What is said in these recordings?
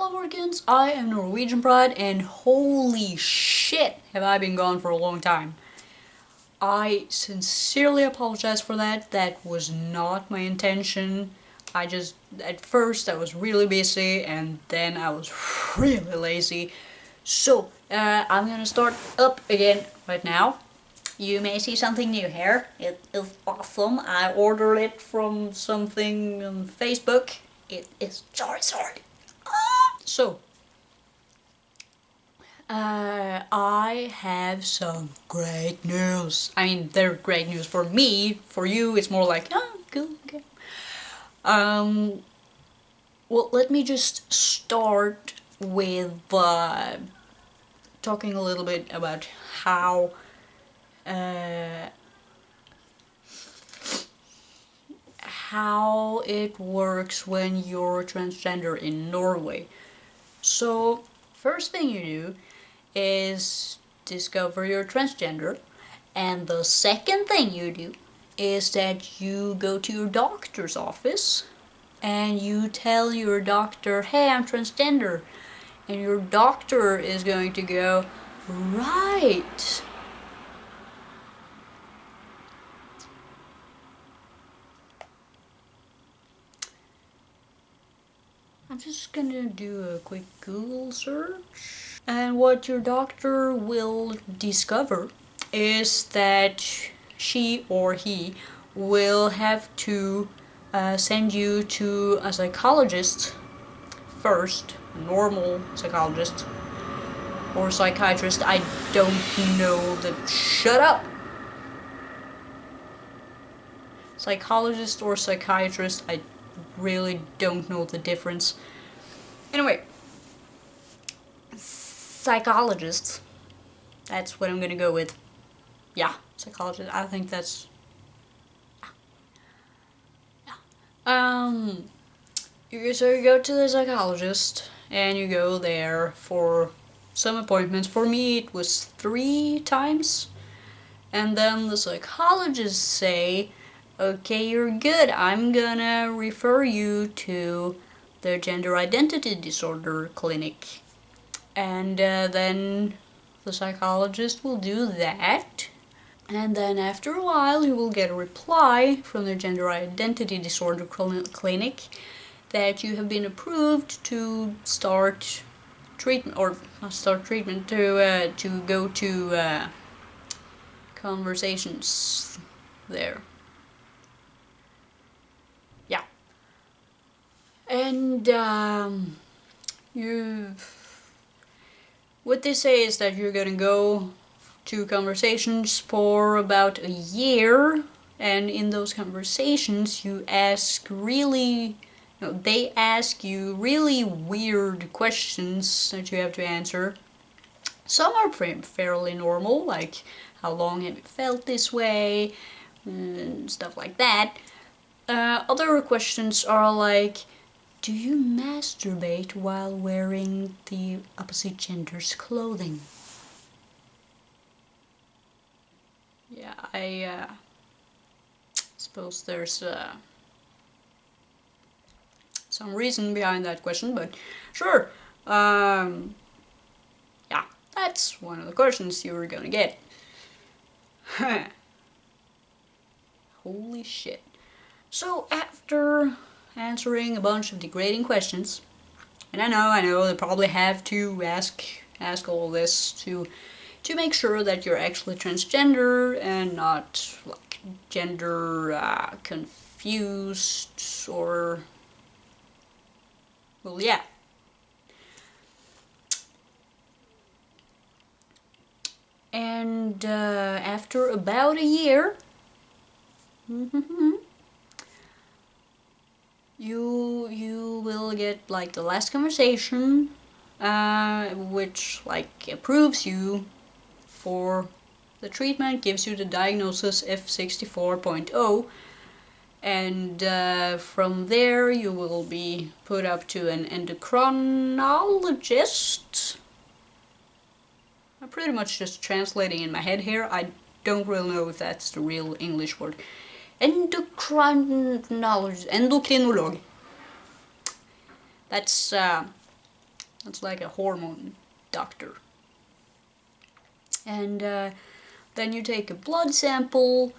Hello folkens, I am Norwegian Pride and holy shit have I been gone for a long time. I sincerely apologize for that. That was not my intention. At first I was really busy and then I was really lazy. So, I'm gonna start up again right now. You may see something new here. It is awesome. I ordered it from something on Facebook. It is sorry. So, I have some great news. I mean, they're great news for me. For you, it's more like, oh, cool, okay. Well, let me just start with talking a little bit about how it works when you're transgender in Norway. So, first thing you do is discover you're transgender, and the second thing you do is that you go to your doctor's office and you tell your doctor, hey, I'm transgender, and your doctor is going to go, right. I'm just gonna do a quick Google search. And what your doctor will discover is that she or he will have to send you to a psychologist first, a normal psychologist or psychiatrist. I don't know the. Shut up! Psychologist or psychiatrist, I really don't know the difference. Anyway, psychologist. That's what I'm gonna go with. Yeah, psychologist. I think that's. Yeah. So you go to the psychologist and you go there for some appointments. For me, it was 3 times, and then the psychologists say, okay, you're good. I'm gonna refer you to the gender identity disorder clinic. And then the psychologist will do that. And then after a while you will get a reply from the gender identity disorder clinic that you have been approved to start treatment, or not start treatment, to go to conversations there. Yeah. And what they say is that you're gonna go to conversations for about a year, and in those conversations you ask they ask you really weird questions that you have to answer. Some are fairly normal, like how long have you felt this way, and stuff like that. Other questions are like, do you masturbate while wearing the opposite gender's clothing? Yeah, I suppose there's some reason behind that question, but sure. Yeah, that's one of the questions you were gonna get. Holy shit. So after answering a bunch of degrading questions, and I know they probably have to ask all this to make sure that you're actually transgender and not like gender confused, or, well, yeah. And after about a year, you will get like the last conversation, which like approves you for the treatment, gives you the diagnosis F64.0, and from there you will be put up to an endocrinologist. I'm pretty much just translating in my head here. I don't really know if that's the real English word. Endocrinologist. That's That's like a hormone doctor. And then you take a blood sample,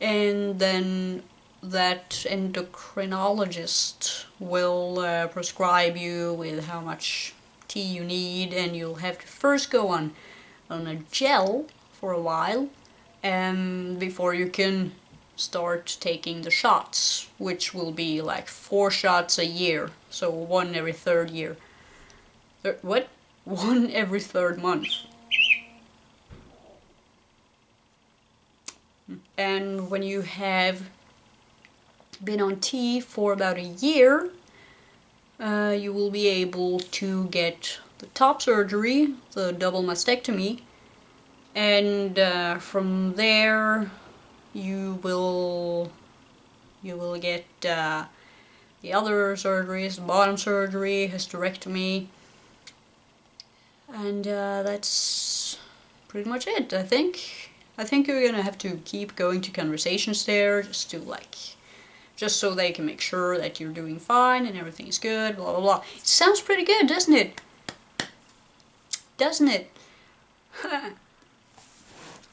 and then that endocrinologist will prescribe you with how much tea you need, and you'll have to first go on a gel for a while before you can start taking the shots, which will be like 4 shots a year, so 1 every 3rd year. What? 1 every 3rd month. And when you have been on tea for about a year, you will be able to get the top surgery, the double mastectomy, and from there you will get the other surgeries, the bottom surgery, hysterectomy, and that's pretty much it, I think. I think you're gonna have to keep going to conversations there, just so they can make sure that you're doing fine and everything's good, blah blah blah. It sounds pretty good, doesn't it? Doesn't it?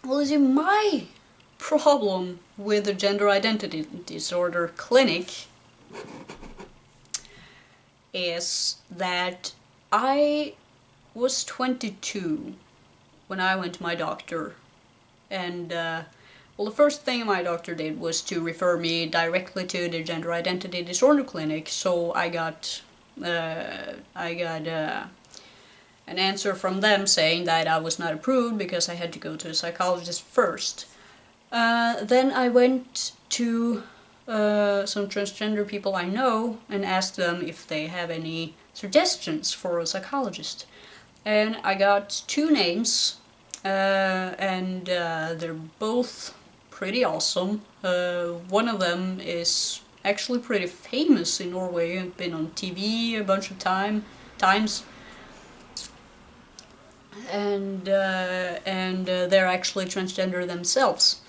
Well, you see, my problem with the gender identity disorder clinic is that I was 22 when I went to my doctor, and well, the first thing my doctor did was to refer me directly to the gender identity disorder clinic, so I got an answer from them saying that I was not approved because I had to go to a psychologist first. Then I went to some transgender people I know and asked them if they have any suggestions for a psychologist. And I got 2 names, and they're both pretty awesome. One of them is actually pretty famous in Norway and been on TV a bunch of times. And they're actually transgender themselves.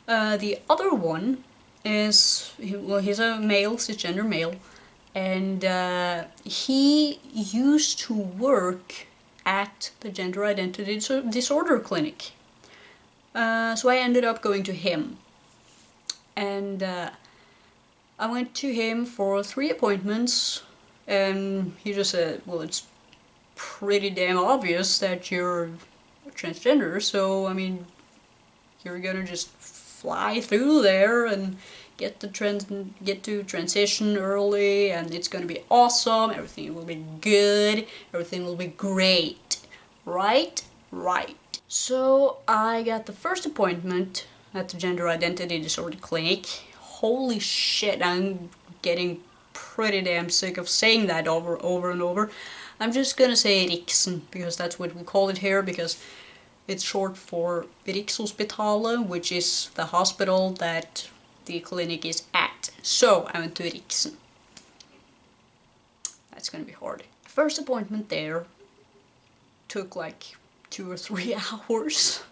The other one is, well, he's a male, cisgender male, and he used to work at the gender identity disorder clinic. So I ended up going to him, and I went to him for 3 appointments, and he just said, well, it's pretty damn obvious that you're transgender, so I mean, you're gonna just fly through there and get to transition early, and it's gonna be awesome, everything will be good, everything will be great, right? Right. So I got the first appointment at the gender identity disorder clinic. Holy shit, I'm getting pretty damn sick of saying that over and over. I'm just gonna say Riksen, because that's what we call it here, because it's short for Rikshospitalet, which is the hospital that the clinic is at. So I went to Riksen. That's gonna be hard. First appointment there took like 2 or 3 hours,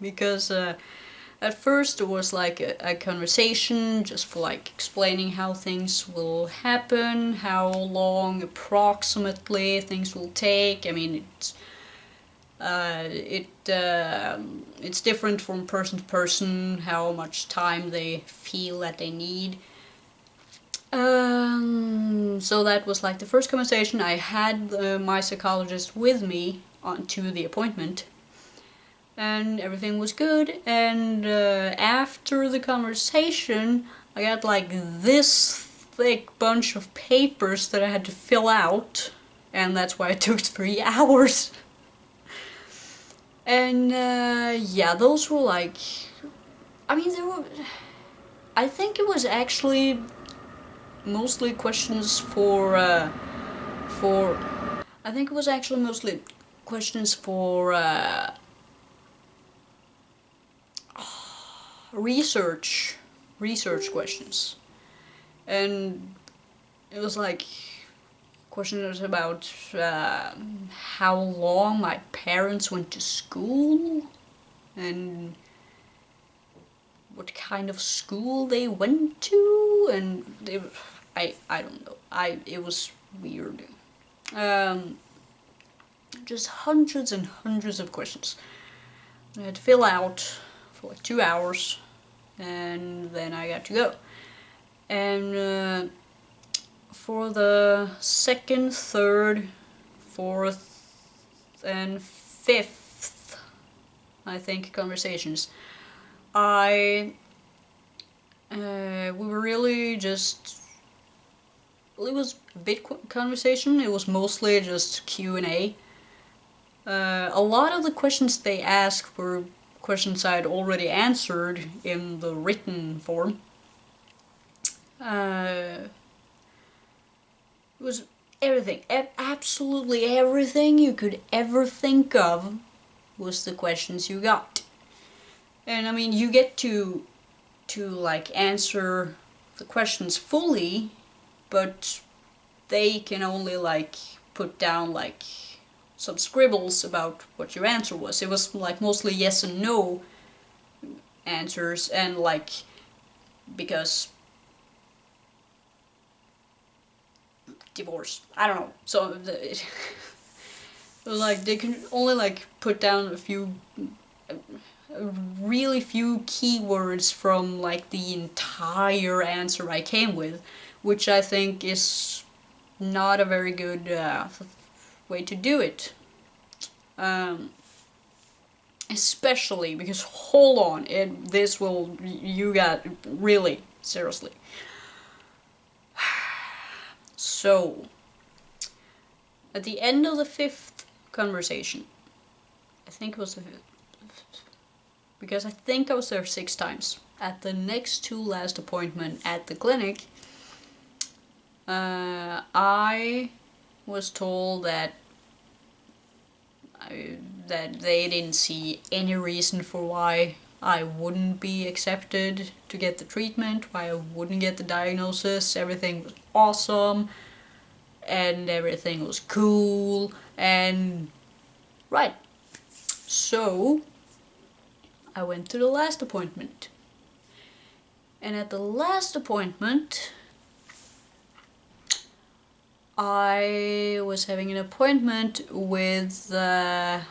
because at first it was like a conversation just for like explaining how things will happen, how long approximately things will take. I mean, it's different from person to person how much time they feel that they need. So that was like the first conversation. I had my psychologist with me to the appointment, and everything was good, and after the conversation I got like this thick bunch of papers that I had to fill out, and that's why it took 3 hours. And yeah, those were like, I mean, I think it was actually mostly questions for I think it was actually mostly questions for research questions, and it was like questions about how long my parents went to school and what kind of school they went to, and I don't know, it was weird. Just hundreds and hundreds of questions. I had to fill out for like 2 hours, and then I got to go. And for the second, third, fourth, and fifth, I think, conversations, we were really just, well, it was a bit conversation. It was mostly just Q&A. A lot of the questions they asked were questions I'd already answered in the written form. It was everything, absolutely everything you could ever think of was the questions you got. And I mean, you get to like answer the questions fully, but they can only like put down like some scribbles about what your answer was. It was like mostly yes and no answers, and like, because divorce, I don't know, so it was like they can only like put down a few, really few keywords from like the entire answer I came with, which I think is not a very good way to do it. Especially because, hold on, this will, you got, really, seriously. So, at the end of the fifth conversation, I think it was the fifth, because I think I was there 6 times. At the next to last appointment at the clinic, I was told that they didn't see any reason for why I wouldn't be accepted to get the treatment, why I wouldn't get the diagnosis. Everything was awesome, and everything was cool, and right. So I went to the last appointment. And at the last appointment, I was having an appointment with the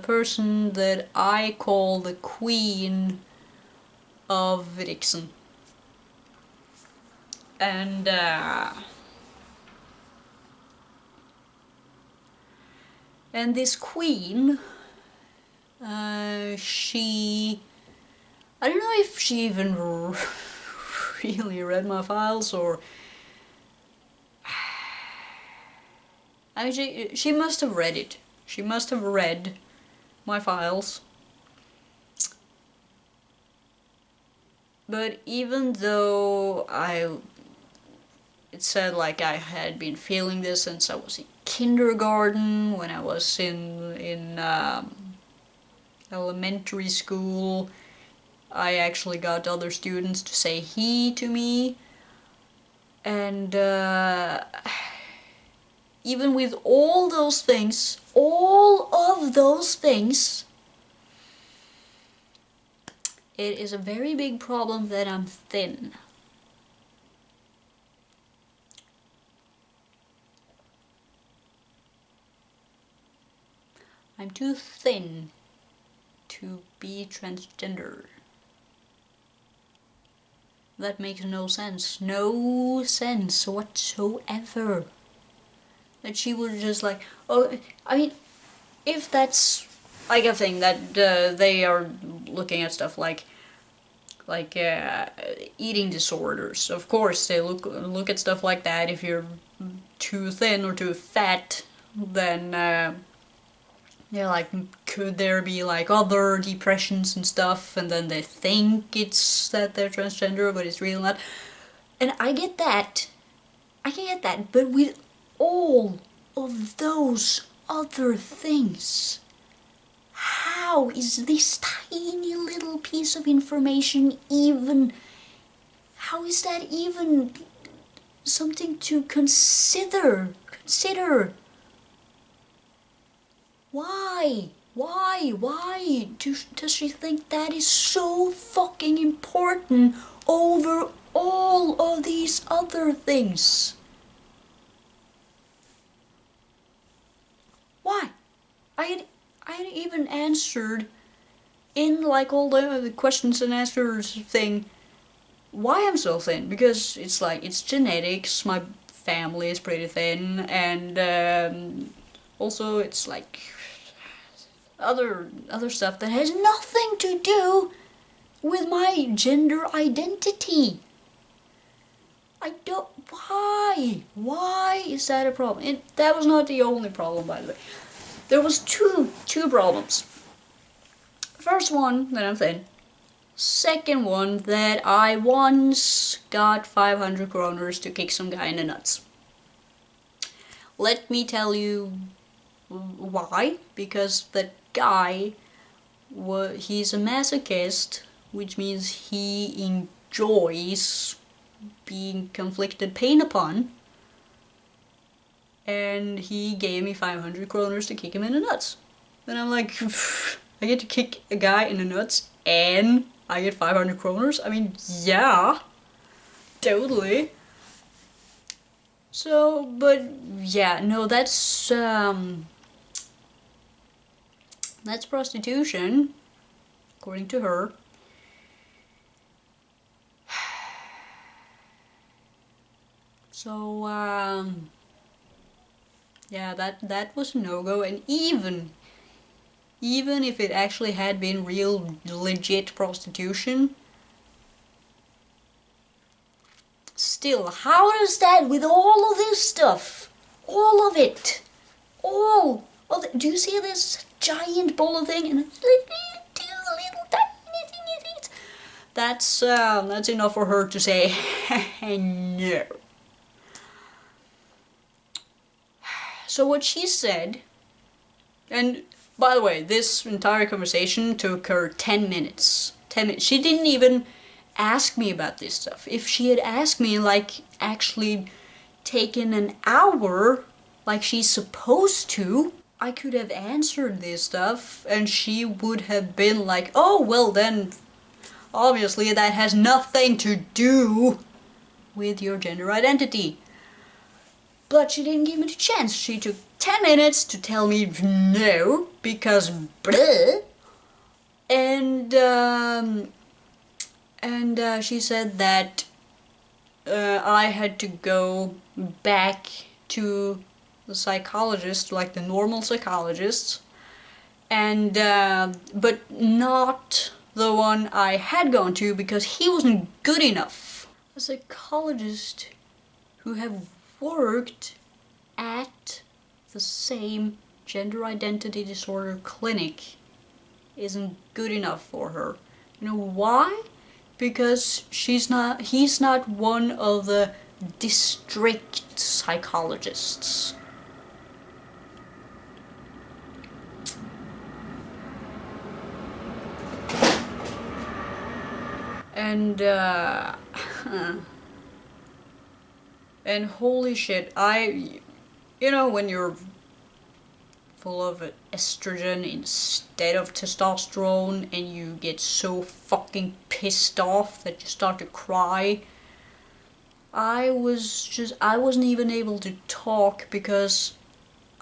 person that I call the Queen of Riksen. And this queen, she, I don't know if she even really read my files, or I mean, she must have read it. She must have read my files. But even though it said like I had been feeling this since I was in kindergarten, when I was in elementary school, I actually got other students to say he to me, and even with all those things, all of those things, it is a very big problem that I'm thin. I'm too thin to be transgender. That makes no sense. No sense whatsoever. That she would just like, oh, I mean, if that's like a thing that they are looking at stuff like eating disorders. Of course, they look at stuff like that. If you're too thin or too fat, then they're like, could there be like other depressions and stuff? And then they think it's that they're transgender, but it's really not. And I get that. I can get that. But with all of those other things, how is this tiny little piece of information even, how is that even something to consider? Why does she think that is so fucking important over all of these other things? Why? I had even answered in like all the questions and answers thing why I'm so thin, because it's like it's genetics, my family is pretty thin, and also it's like other stuff that has nothing to do with my gender identity. I don't. Why is that a problem? That was not the only problem, by the way. There was two problems. First one, that I'm thin. Second one, that I once got 500 kroners to kick some guy in the nuts. Let me tell you why. Because that guy, he's a masochist, which means he enjoys being conflicted pain upon, and he gave me 500 kroners to kick him in the nuts. And I'm like, I get to kick a guy in the nuts and I get 500 kroners? I mean, yeah, totally. So, but yeah, no, that's prostitution, according to her. So, yeah, that was a no-go, and even if it actually had been real legit prostitution, still, how does that, with all of this stuff, all of it, do you see this giant ball of thing and two little tiny things? That's enough for her to say no. So what she said, and by the way, this entire conversation took her 10 minutes. 10 minutes. She didn't even ask me about this stuff. If she had asked me, like, actually taken an hour, like she's supposed to, I could have answered this stuff, and she would have been like, oh, well then, obviously that has nothing to do with your gender identity. But she didn't give me the chance. She took 10 minutes to tell me no, because bleh. And she said that I had to go back to the psychologist, like the normal psychologists, and but not the one I had gone to, because he wasn't good enough. A psychologist who have worked at the same gender identity disorder clinic isn't good enough for her. You know why? Because he's not one of the district psychologists. And and holy shit, you know, when you're full of estrogen instead of testosterone and you get so fucking pissed off that you start to cry, I wasn't even able to talk because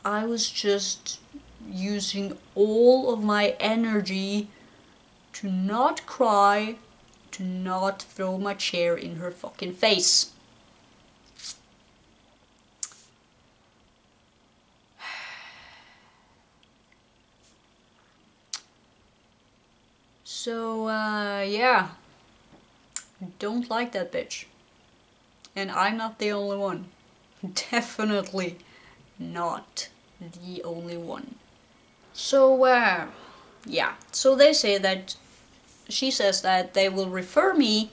I was just using all of my energy to not cry, to not throw my chair in her fucking face. So, yeah, don't like that bitch. And I'm not the only one. Definitely not the only one. So, yeah, so they say that, she says that they will refer me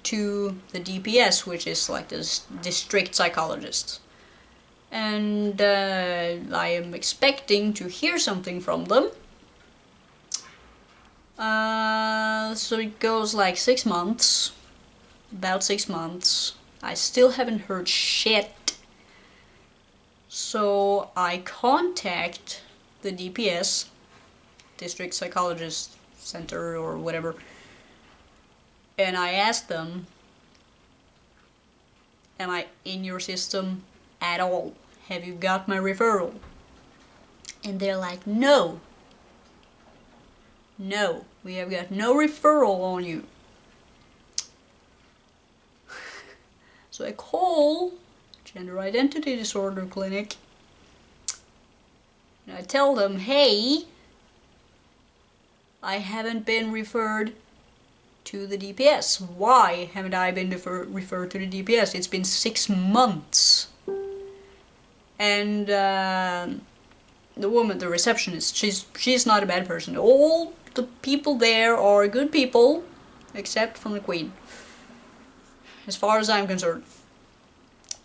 to the DPS, which is like this district psychologist. And I am expecting to hear something from them. So it goes like 6 months, about 6 months. I still haven't heard shit. So I contact the DPS, District Psychologist Center or whatever, and I ask them, am I in your system at all? Have you got my referral? And they're like, no, we have got no referral on you. So I call Gender Identity Disorder Clinic and I tell them, hey, I haven't been referred to the DPS. Why haven't I been referred to the DPS? It's been 6 months. And the woman, the receptionist, she's not a bad person. All the people there are good people, except from the Queen. As far as I'm concerned.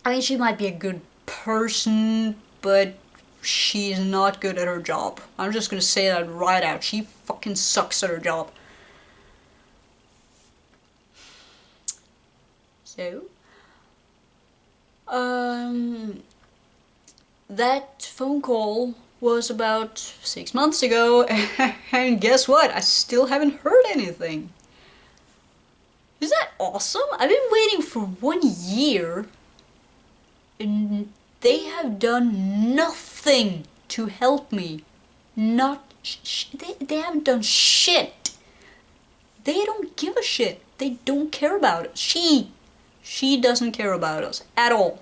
I mean, she might be a good person, but she's not good at her job. I'm just gonna say that right out. She fucking sucks at her job. So, that phone call was about 6 months ago, and guess what? I still haven't heard anything. Is that awesome? I've been waiting for 1 year, and they have done nothing to help me. They haven't done shit. They don't give a shit. They don't care about it. She doesn't care about us at all.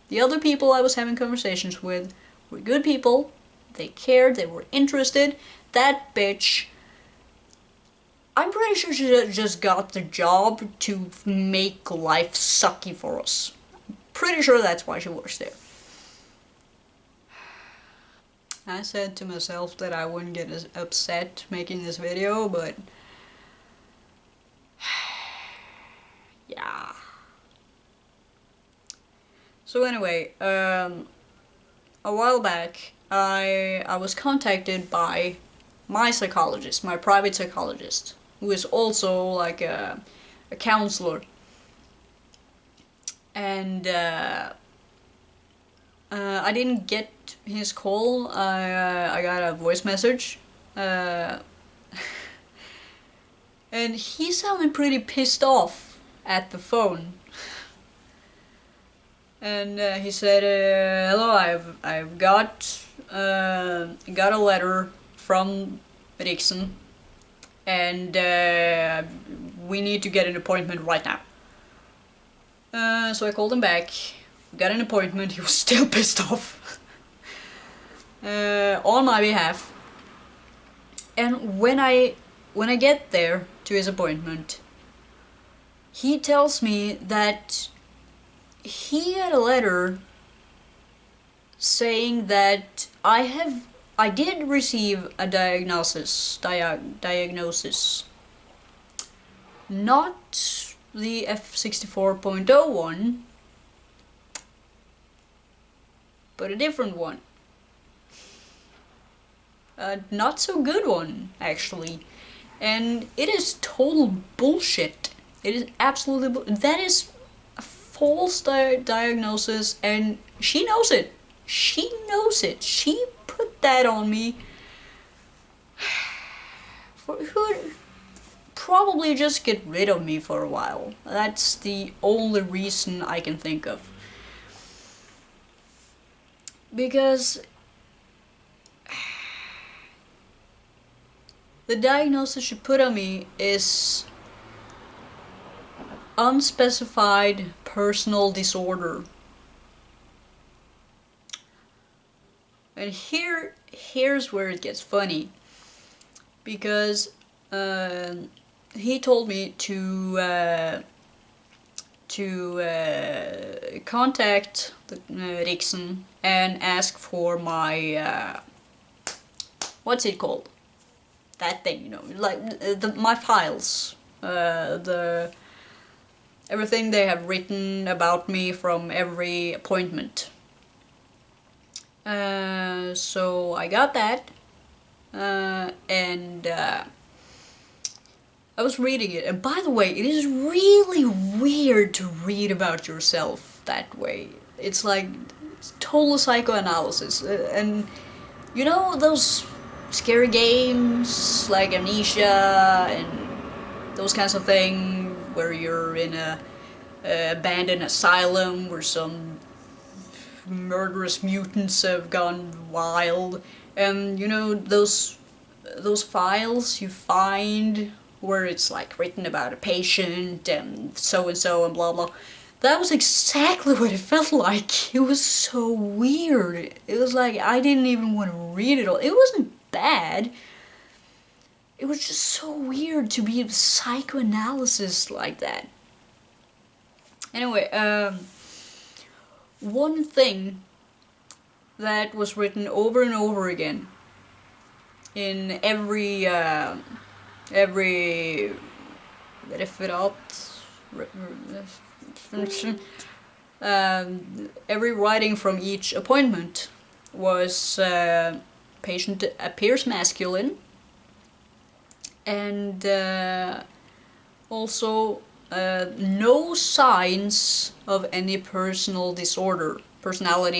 The other people I was having conversations with were good people. They cared, they were interested. That bitch, I'm pretty sure she just got the job to make life sucky for us. I'm pretty sure that's why she works there. I said to myself that I wouldn't get as upset making this video, but yeah. So anyway, a while back, I was contacted by my psychologist, my private psychologist, who is also like a counselor. And I didn't get his call. I got a voice message. And he sounded pretty pissed off at the phone. And he said, "Hello, I've got a letter from Riksen, and we need to get an appointment right now." So I called him back, got an appointment. He was still pissed off on my behalf. And when I get there to his appointment, he tells me that he had a letter saying that I did receive a diagnosis, not the F64.0 one, but a different one. A not so good one, actually. And it is total bullshit. It is absolutely that is a false diagnosis, and she knows it. She knows it. She put that on me. Who probably just get rid of me for a while. That's the only reason I can think of. Because the diagnosis she put on me is unspecified personal disorder. And here's where it gets funny, because he told me to contact the Riksen and ask for my what's it called? That thing, you know, like my files, everything they have written about me from every appointment. So I got that, and I was reading it, and by the way, it is really weird to read about yourself that way. It's like total psychoanalysis, and you know those scary games like Amnesia and those kinds of things where you're in a abandoned asylum where some murderous mutants have gone wild, And you know those files you find where it's like written about a patient and so and blah blah. That was exactly what it felt like. It was so weird. It was like I didn't even want to read it all. It wasn't bad. It was just so weird to be a psychoanalysis like that. Anyway, one thing that was written over and over again in every referat, every writing from each appointment was patient appears masculine, and also no signs of any personality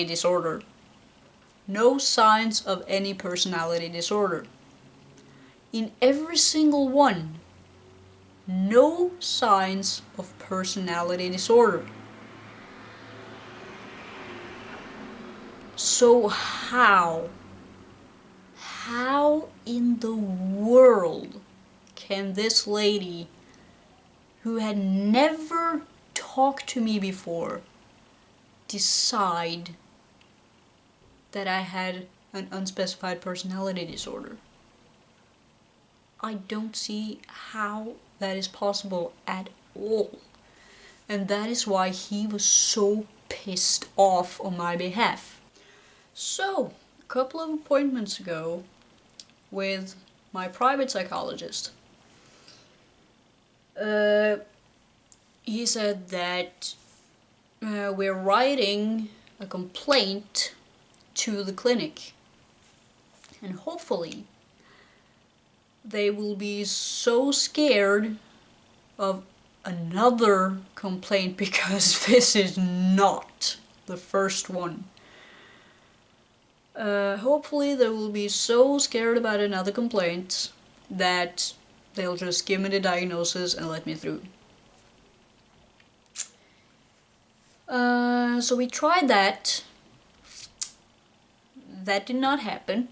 disorder. No signs of any personality disorder. In every single one, no signs of personality disorder. So how in the world can this lady, who had never talked to me before, decide that I had an unspecified personality disorder? I don't see how that is possible at all. And that is why he was so pissed off on my behalf. So, a couple of appointments ago with my private psychologist, he said that we're writing a complaint to the clinic, and hopefully they will be so scared of another complaint, because this is not the first one. Hopefully they will be so scared about another complaint that they'll just give me the diagnosis and let me through. So we tried that. That did not happen.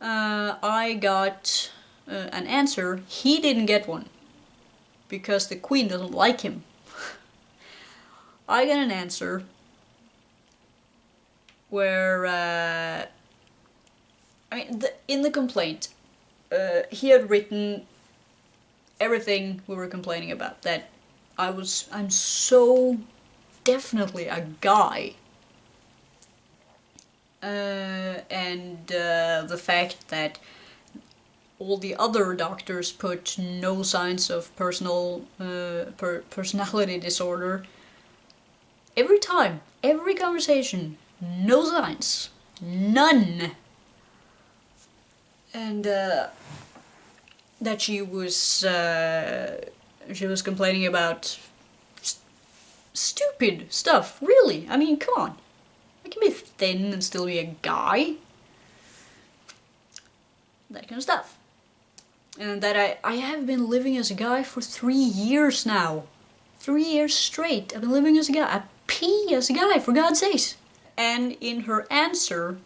I got an answer. He didn't get one because the Queen doesn't like him. I got an answer where in the complaint he had written everything we were complaining about, that I'm so definitely a guy, and the fact that all the other doctors put no signs of personality disorder. Every time, every conversation, no signs, none. And that she was complaining about stupid stuff. Really, I mean, come on. I can be thin and still be a guy. That kind of stuff. And that I have been living as a guy for 3 years now. 3 years straight. I've been living as a guy. I pee as a guy, for God's sakes. And in her answer,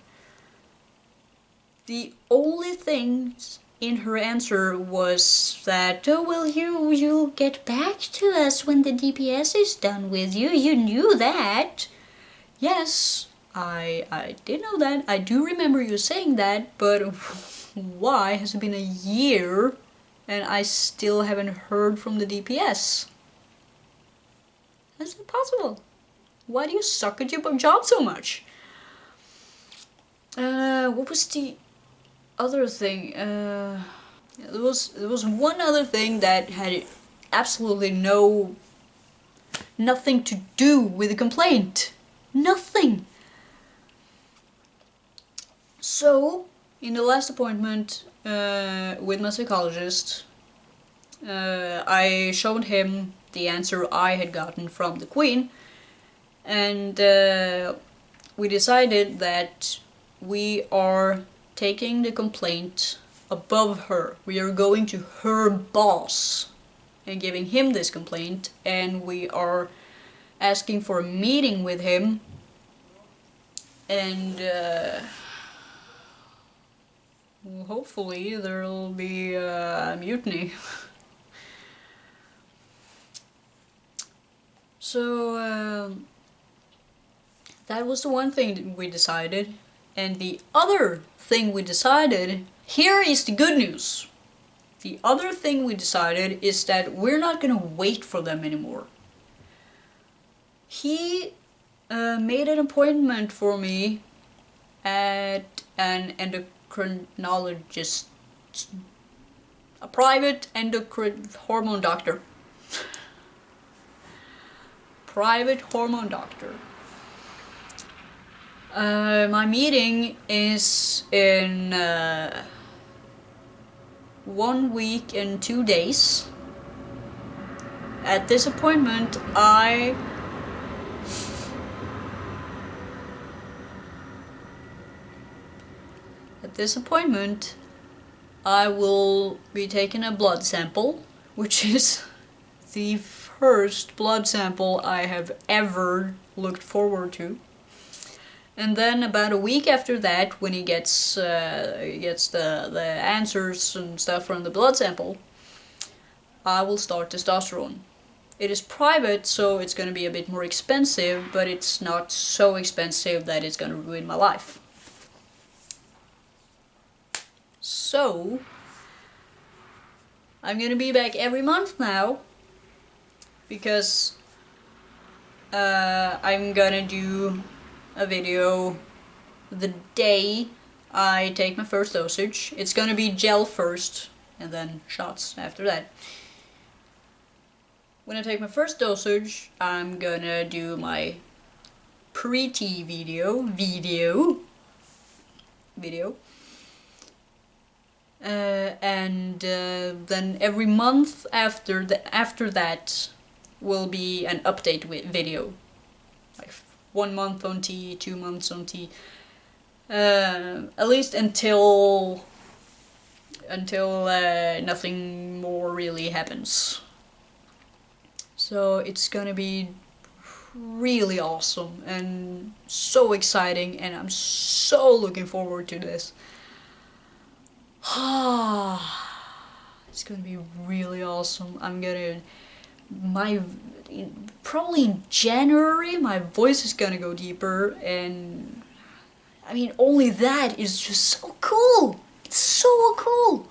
the only things in her answer was that, oh well, you'll get back to us when the DPS is done with you. You knew that. Yes, I did know that. I do remember you saying that, but why has it been a year and I still haven't heard from the DPS? How's that possible? Why do you suck at your job so much? What was the other thing? There was one other thing that had absolutely nothing to do with the complaint. Nothing. So, in the last appointment with my psychologist, I showed him the answer I had gotten from the Queen, and we decided that we are taking the complaint above her. We are going to her boss and giving him this complaint, and we are asking for a meeting with him, and Well, hopefully there'll be a mutiny. So, that was the one thing that we decided. And the other thing we decided, here is the good news. The other thing we decided is that we're not gonna wait for them anymore. He made an appointment for me at an endocrinologist, a private endocrine hormone doctor. Private hormone doctor. My meeting is in 1 week and 2 days. At this appointment, I will be taking a blood sample, which is the first blood sample I have ever looked forward to. And then about a week after that, when he gets the answers and stuff from the blood sample, I will start testosterone. It is private, so it's going to be a bit more expensive, but it's not so expensive that it's going to ruin my life. So, I'm going to be back every month now, because I'm going to do a video the day I take my first dosage. It's going to be gel first, and then shots after that. When I take my first dosage, I'm gonna do my pre-T video. And then every month after that will be an update video. Like 1 month on T, 2 months on T. At least until nothing more really happens. So it's gonna be really awesome and so exciting, and I'm so looking forward to this. It's gonna be really awesome. Probably in January my voice is gonna go deeper, and I mean only that is just so cool. It's so cool.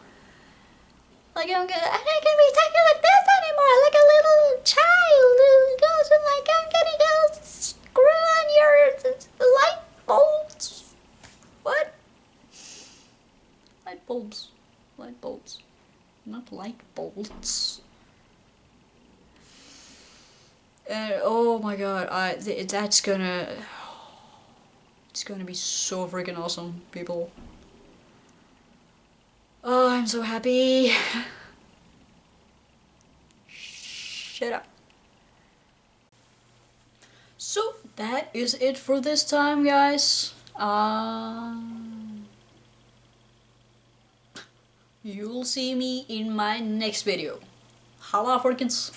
Like I'm not gonna be talking like this anymore, like a little child who goes and like, I'm gonna go screw on your light bulbs. What? Light bulbs. Not light bolts. Oh my god, it's gonna be so freaking awesome, people. Oh, I'm so happy. Shut up. So, that is it for this time, guys. You'll see me in my next video. Halla, folkens.